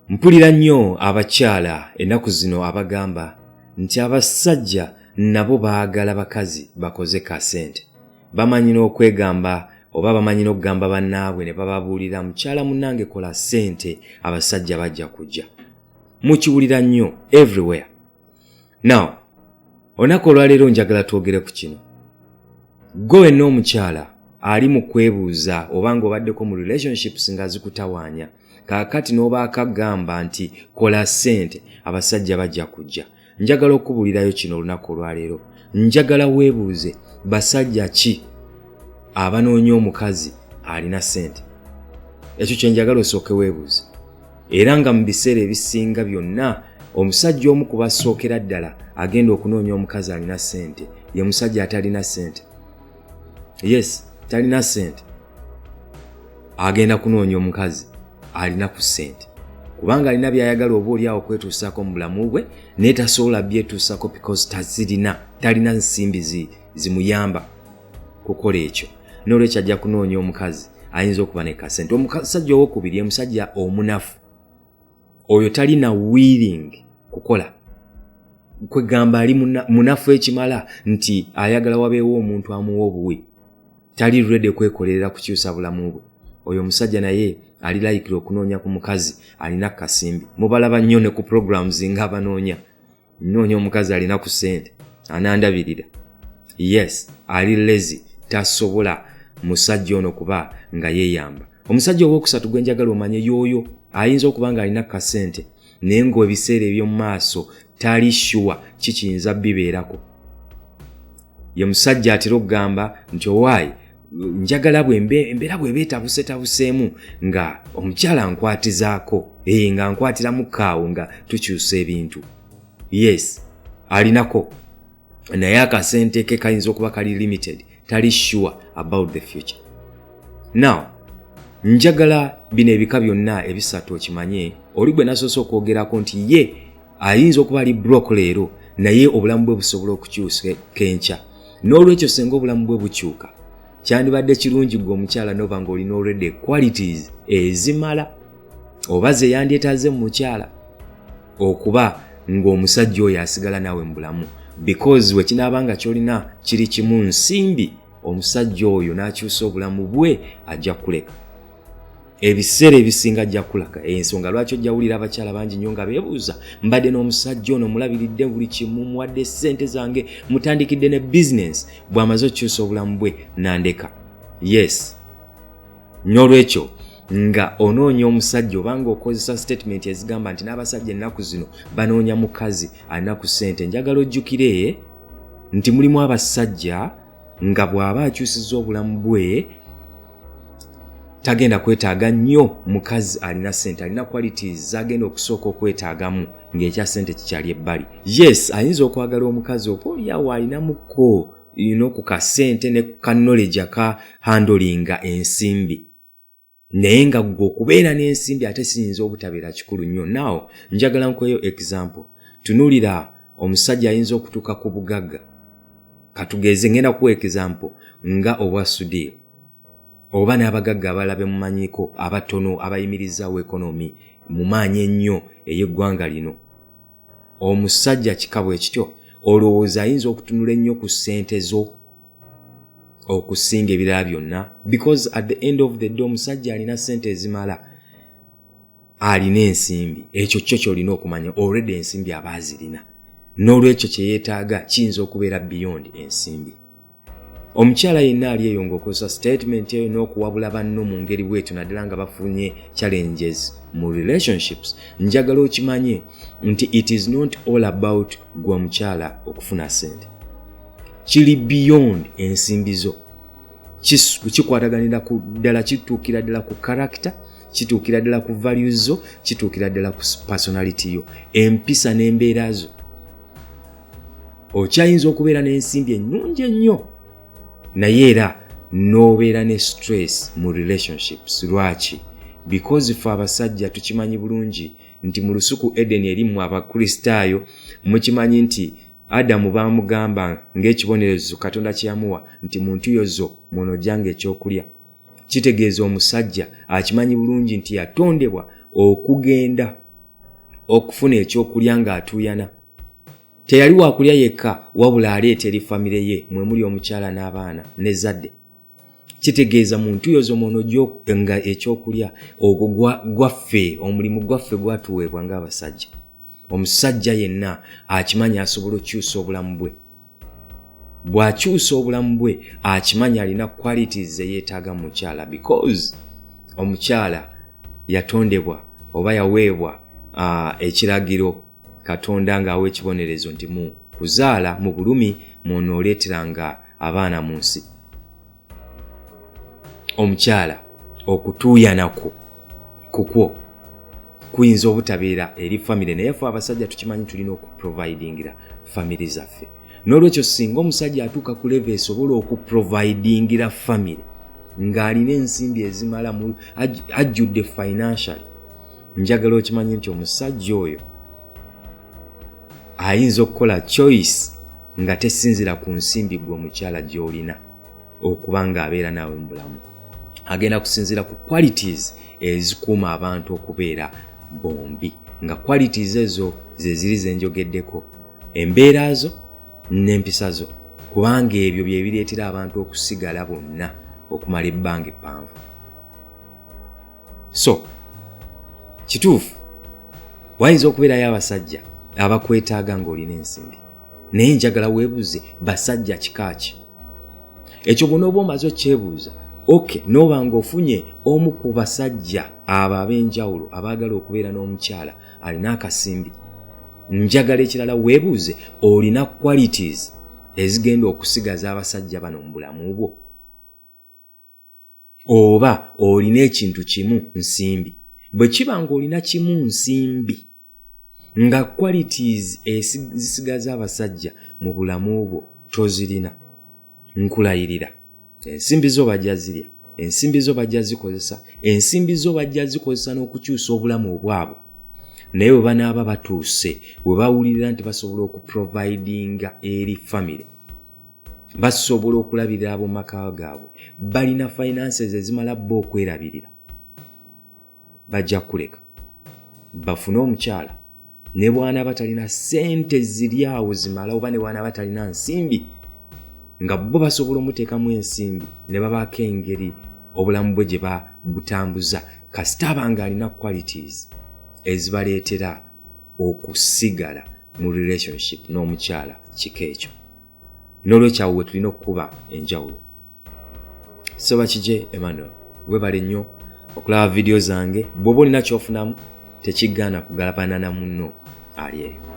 Mpulira nnyo abakyala ennaku zino abagamba nti abasajja nabo baagala bakazi bakoze ka ssente. Bamanyi n'okwegamba oba bamanyi n'okugamba bannaabwe ne bababuulira mukyala munnange kola ssente abasajja bajja kujja. Mukiwulira nnyo everywhere. Now, olunaku olwaleero njagala twogere ku kino. Gwe wenna omukyala ali mu kwebuuza oba ng'obaddeko mu relationships nga zikutawaanya, kaakati n'obaako agamba nti kola ssente abasajja bajja kujja. Njagala okubuulirayo kino olunaku olwaleero. Njagala weebuuze basajja ki abanoonya omukazi alina ssente. Ekyo kye njagala osooke weebuuze. Era nga mu biseera ebisinga byonna omusajja omu ku basookera ddala agenda okunoonya omukazi alina ssente ye musajja atalina ssente. Yes, talina ssente. Agenda kunoonya omukazi alina ku ssente. Kubanga alina byayagala oba oli awo kwetuusaako mu bulamu bwe naye tasobola byetuusaako because talina nsimbi zimuyamba kukola ekyo. N'olwekyo ajja kunoonya omukazi ayinza okuba ne kasente. Omusajja owokubiri ye musajja omunafu. Oyo talina willing kukola. Kwegamba ali munafu ekimala nti ayagala wabeewo omuntu amuwa obuwe. Tali ready kwekolerera kukyusa bulamu bwe. Oyo musajja naye ali like okunoonya ku mukazi alina kasimbi. Mubalaba nnyo ne ku programs nga abanoonya. Nnoonya omukazi alina ku ssente anandabirira. Yes, ali lazy, tasobola musajja ono kuba nga yeeyamba. Omusajja ow'okusatu gwe njagala omanye yoyo ayinza okuba nga alina kasente naye ng'ebiseera eby'omu maaso tali sure kikiyinza bibeerako. Ye musajja atera okugamba nti owaayi njagala embeera bw'eba etabuseemu nga omukyala nkwatizaako nga nkwatiramu kaawo nga tukyusa ebintu. Yes, alinako naye akasente ke kayinza okuba kali limited, tali sure about the future. Now, njagala bino ebika byonna ebisatu okimanye oli gwe nasoose okwogerako nti ye ayinza okuba ali broke leero naye obulamu bwe busobola okukyusa kenkya. N'olwekyo senga obulamu bwe bukyuka kyandibadde kirungi gwe omukyala n'oba ng'olina already qualities ezimala oba ze yandyetaze mu mukyala okuba ng'omusajja oyo asigala nawe mu bulamu, because wekinaaba nga kyolina kiri kimu nsimbi omusajja oyo n'akyusa obulamu bwe ajja kuleka. Ebiseera ebisinga ajja kulaga ensonga lwaki ojja wulira abakyala bangi nnyo nga beebuuza mbadde n'omusajja ono mulabiridde buli kimu muwadde ssente zange mutandikidde ne business bw'amaze okukyusa obulamu bwe nandeka. Yes, n'olwekyo nga onoonya omusajja obanga okozesa statement ezigamba nti n'abasajja ennaku zino banoonya mukazi alina ku ssente, njagala ojjukire nti mulimu abasajja nga bw'aba akyusizza obulamu bwe tagenda kwetaaga nnyo mukazi alina ssente, alina qualities zagenda okusooka okwetaagamu ng'ekya ssente kikyali ebbali. Yes, ayinza okwagala omukazi oba oliawo alinamuko ku kasente ne ku knowledge aka handlinga ensimbi, naye nga gwe okubeera n'ensimbi ate siyinza obutabeera kikulu nnyo. Now, njagala nkweyo example. Tunuulira omusajja ayinza okutuuka ku bugagga. Katugeze ngenda kuwa example nga obwa Sudir. Oba n'abagagga abalabe mumanyiko abatono abayimirizaawo ekonomi mu maanyi ennyo ey'eggwanga lino. Omusajja kikabo ekityo olowooza ayinza okutunula ennyo ku ssente zo okusinga ebirala byonna, because at the end of the day omusajja alina ssente ezimala, alina ensimbi. Ekyo kyo kyolina okumanya, already ensimbi aba azirina, n'olwekyo kye yeetaaga kiyinza okubeera beyond ensimbi. Omukyala yenna ali eyo ng'okozesa statement eyo n'okuwabula banno mu ngeri bw'etyo naddala nga bafunye challenges mu relationships, njagala okimanye nti it is not all about gwe omukyala okufuna ssente. Kiri beyond ensimbi zo. Kikwataganira ku ddala, kituukira ddala ku character, kituukira ddala ku values zo, kituukira ddala ku personality yo, empisa n'embeera zo. Okyayinza okubeera n'ensimbi ennungi ennyo naye era n'obeera ne stress mu relationships. Lwaki? Because ffe abasajja tukimanyi bulungi nti mu lusuku Eden erimu abakristaayo mukimanyi nti Adamu baamugamba ng'ekibonerezo Katonda kyamuwa nti muntu yozo mw'onoojjanga ekyokulya. Kitegeeza omusajja akimanyi bulungi nti yatondebwa okugenda okufuna ekyokulya ng'atuuyana. Teyali waakulya yekka wabula aleeta eri famire ye mwe muli omukyala n'abaana n'ezzadde. Kitegeeza muntu yozo mono nga ekyokulya ogwo gwaffe, omulimu gwaffe gwatuweebwa ng'abasajja. Omusajja yenna akimanya asobola okukyusa obulamu bwe. Bw'akyusa obulamu bwe akimanya alina qualities ze yeetaaga mu mukyala, because omukyala yatondebwa oba yaweebwa ekiragiro Katonda ng'awa ekibonerezo nti mu kuzaala mu bulumi mw'onooleeteranga abaana mu nsi. Omukyala okutuuyanako kukwo kuyinza obutabeera eri famire, naye ffe abasajja tukimanyi tulina okuprovidingira famire zaffe. N'olwekyo singa omusajja atuuka ku level esobola okuprovidingira famire ng'alina ensimbi ezimala ajjudde financially, njagala okimanyi nti omusajja oyo ayinza okukola choice nga tesinzira ku nsimbi gwe omukyala gy'olina okuba ng'abeera naawe mu bulamu. Agenda kusinzira ku qualities ezikuuma abantu okubeera bombi, nga qualities ezo ze ziri ze njogeddeko, embeera zo n'empisa zo, kubanga ebyo bye bireetera abantu okusigala bonna okumala ebbanga eppanvu. So kituufu wayinza okubeerayo abasajja abakwetaaga ng'olina ensimbi, naye njagala weebuuze basajja kika ki? Ekyo bw'onooba omaze okyebuuza, okay, n'oba ng'ofunye omu ku basajja abo ab'enjawulo abaagala okubeera n'omukyala alina akasimbi, njagala ekirala weebuuze olina qualities ezigenda okusigaza abasajja bano mu bulamu bwo, oba olina ekintu kimu nsimbi. Bwe kiba ng'olina kimu nsimbi nga qualities ezisigaza abasajja mu bulamu bwo tozirina, nkulayirira ensimbi zo bajja zirya, ensimbi zo bajja zikozesa, ensimbi zo bajja zikozesa n'okukyusa obulamu obwabwe. Naye bwe banaaba batuuse, bwe bawulira nti basobola okuprovidinga eri famire, basobola okulabirira ab'omu maka gaabwe, balina finances ezimala bo okwerabirira, bajja kuleka bafune omukyala. Ne bw'anaaba talina ssente ziri awo zimala, oba ne bw'anaaba talina nsimbi, nga bo basobola omuteekamu ensimbi ne babaako engeri obulamu bwe gye babutambuza, kasita abanga alina qualities ezibaleetera okusigala mu relationship n'omukyala kika ekyo. N'olwekyo awo we tulina okukuba enjawulo. Soba kije Emmanuel, webale nnyo okulaba video zange. Bw'oba olina ky'ofunamu tekigaana kugalabana na munno ali eyo.